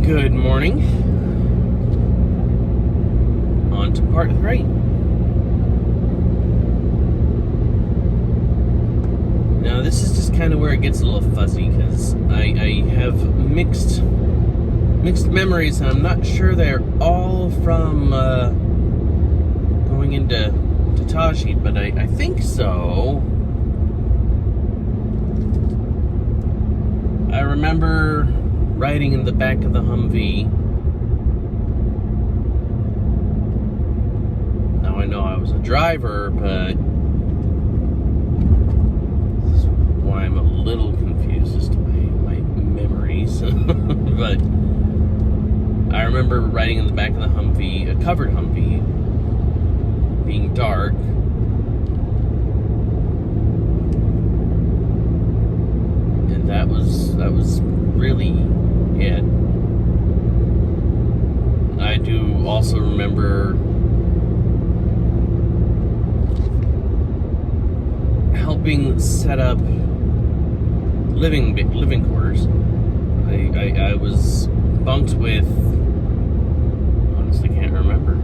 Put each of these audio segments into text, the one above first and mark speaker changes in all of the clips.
Speaker 1: Good morning. On to part 3. Now this is just kind of where it gets a little fuzzy because I have mixed memories, and I'm not sure they're all from going into Taji, but I think so. I remember riding in the back of the Humvee. Now I know I was a driver, but this is why I'm a little confused as to my memories. But I remember riding in the back of the Humvee, a covered Humvee, being dark. And that was really it. I do also remember helping set up living quarters. I was bunked with, honestly can't remember,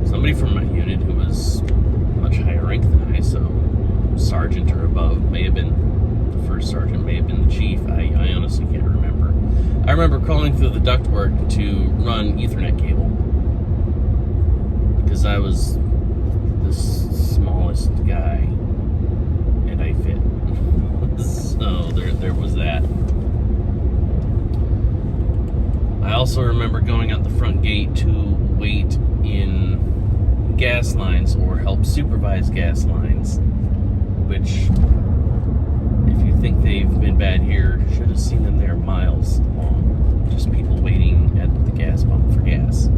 Speaker 1: somebody from my unit who was much higher rank than I, so sergeant or above, may have been the first sergeant, may have been the chief. I honestly can't remember. I remember crawling through the ductwork to run Ethernet cable because I was the smallest guy and I fit. So there was that. I also remember going out the front gate to wait in gas lines or help supervise gas lines, which, if you think they've been bad here, should have seen them there miles long. Just people waiting at the gas pump for gas.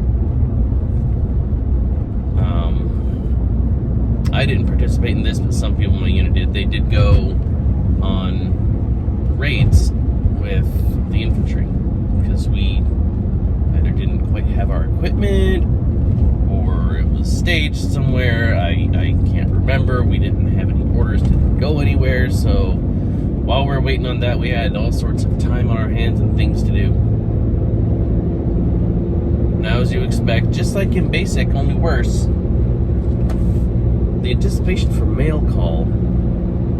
Speaker 1: I didn't participate in this, but some people in my unit did. They did go on raids with the infantry because we either didn't quite have our equipment or it was staged somewhere. I can't remember. We didn't have any orders to go anywhere, so while we were waiting on that, we had all sorts of time on our hands and things to do. Now, as you expect, just like in basic, only worse, the anticipation for mail call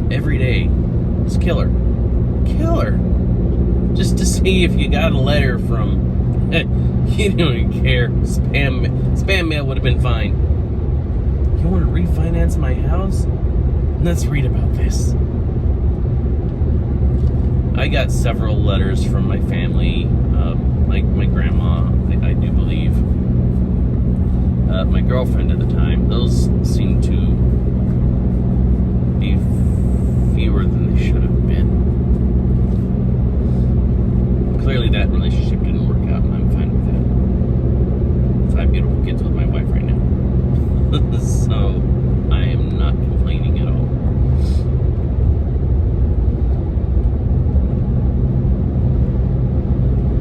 Speaker 1: every day was killer. Just to see if you got a letter from, you don't even care, spam mail would have been fine. You want to refinance my house? Let's read about this. I got several letters from my family, like my grandma, I do believe. My girlfriend at the time. Those seemed to be fewer than they should have been. Clearly that relationship didn't work out, and I'm fine with that. 5 beautiful kids with my wife right now. So I am not complaining at all.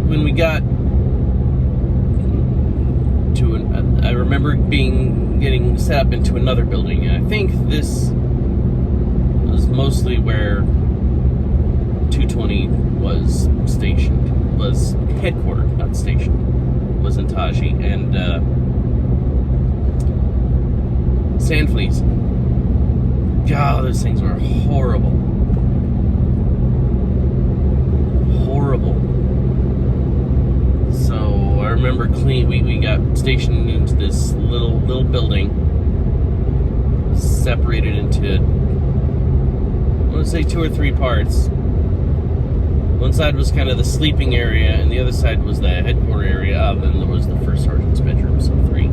Speaker 1: When we got to I remember getting set up into another building, and I think this was mostly where 220 was stationed, was headquartered, not stationed, was in Taji, and sand fleas. God, those things were horrible. So I remember we got stationed into this little building, separated into, I want to say 2 or 3 parts. One side was kind of the sleeping area, and the other side was the headquarter area. Then there was the first sergeant's bedroom, so 3.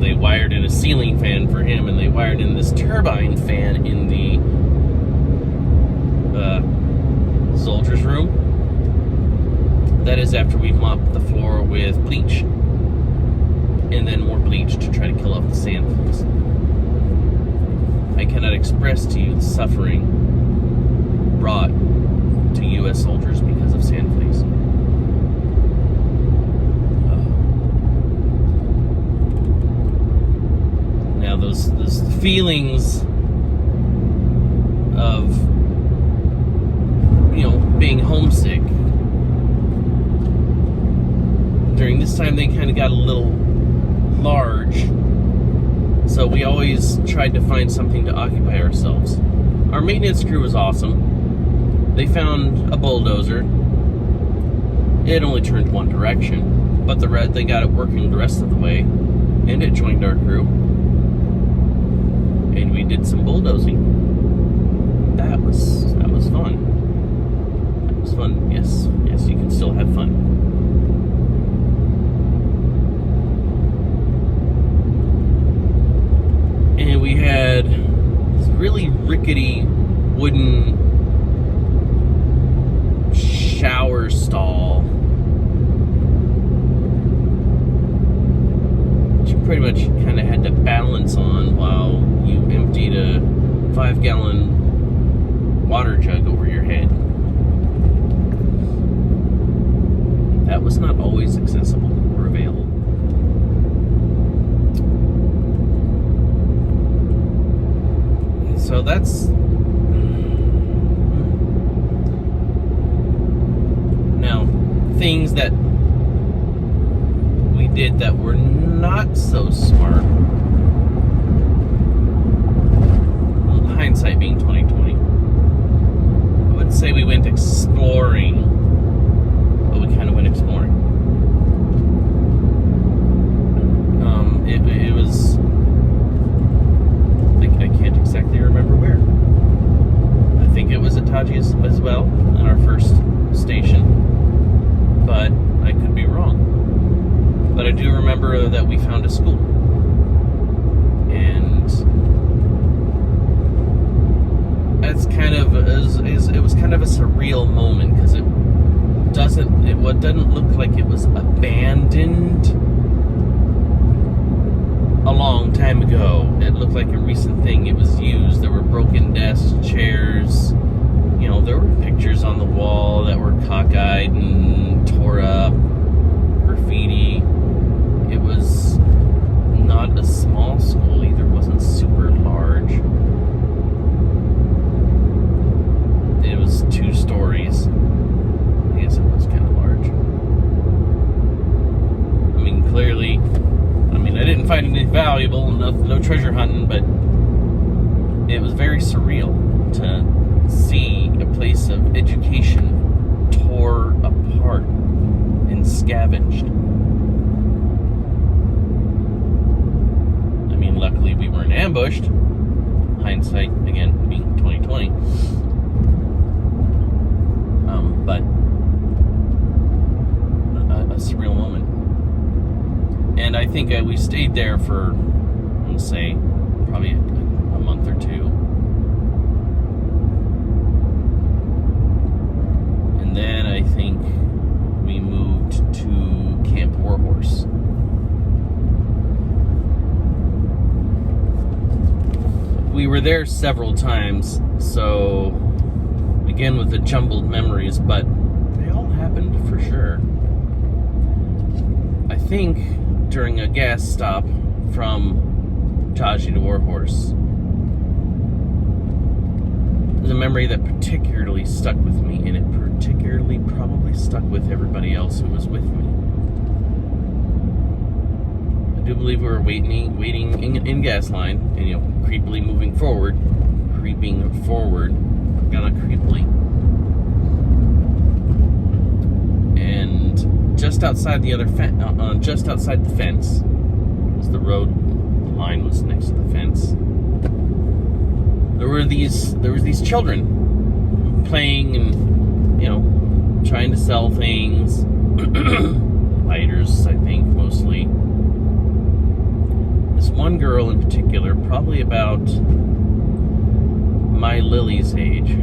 Speaker 1: They wired in a ceiling fan for him, and they wired in this turbine fan in the soldier's room. That is after we mopped the floor with bleach, and then more bleach to try to kill off the sand fleas. I cannot express to you the suffering brought to U.S. soldiers because of sand fleas. Now those feelings of being homesick. During this time, they kind of got a little large, so we always tried to find something to occupy ourselves. Our maintenance crew was awesome. They found a bulldozer. It only turned one direction, but they got it working the rest of the way, and it joined our crew. And we did some bulldozing. That was fun. That was fun. Yes, you can still have fun. And we had this really rickety wooden shower stall, which you pretty much kind of had to balance on while you emptied a 5-gallon water jug over your head. That was not always accessible or available. So that's now things that we did that were not so smart. Hindsight being 2020. I would say we went exploring, but we kind of went exploring. It was, I can't exactly remember where. I think it was at Taji as well, in our first station, but I could be wrong. But I do remember that we found a school, and it's kind of it was kind of a surreal moment, because it doesn't look like it was abandoned a long time ago. It looked like a recent thing. It was used. There were broken desks, chairs. You know, there were pictures on the wall that were cockeyed and tore up, graffiti. It was not a small school either. It wasn't super large. It was 2 stories. I guess it was kind of large. I mean, clearly, I didn't find anything valuable, no treasure hunting, but it was very surreal to see a place of education tore apart and scavenged. I mean, luckily we weren't ambushed. Hindsight, again, being 2020. But a surreal moment. And I think we stayed there for, let's say, probably a month or 2. And then I think we moved to Camp Warhorse. We were there several times, so again with the jumbled memories, but they all happened for sure. I think during a gas stop from Taji to Warhorse, there's a memory that particularly stuck with me, and it particularly probably stuck with everybody else who was with me. I do believe we were waiting in gas line, and creepily creeping forward, kind of creepily. And just outside the just outside the fence, as the road line was next to the fence, there were these children playing and trying to sell things, lighters, I think, mostly. This one girl in particular, probably about my Lily's age,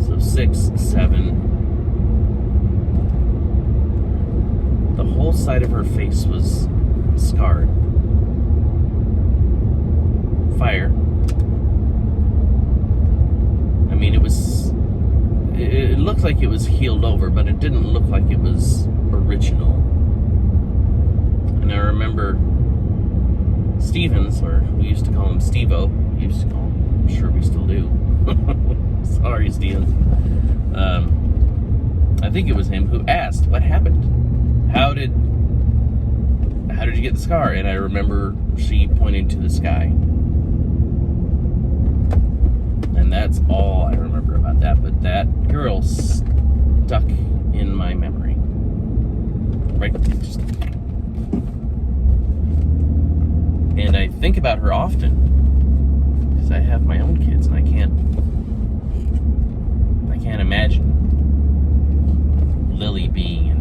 Speaker 1: so 6, 7. The whole side of her face was scarred. Fire. I mean, it looked like it was healed over, but it didn't look like it was original. And I remember Stevens, or we used to call him Steve-O. I'm sure we still do. Sorry, Stevens. I think it was him who asked, what happened? How did you get the scar? And I remember she pointed to the sky. And that's all I remember about that. But that girl stuck in my memory. Right. And I think about her often. Because I have my own kids and I can't imagine Lily being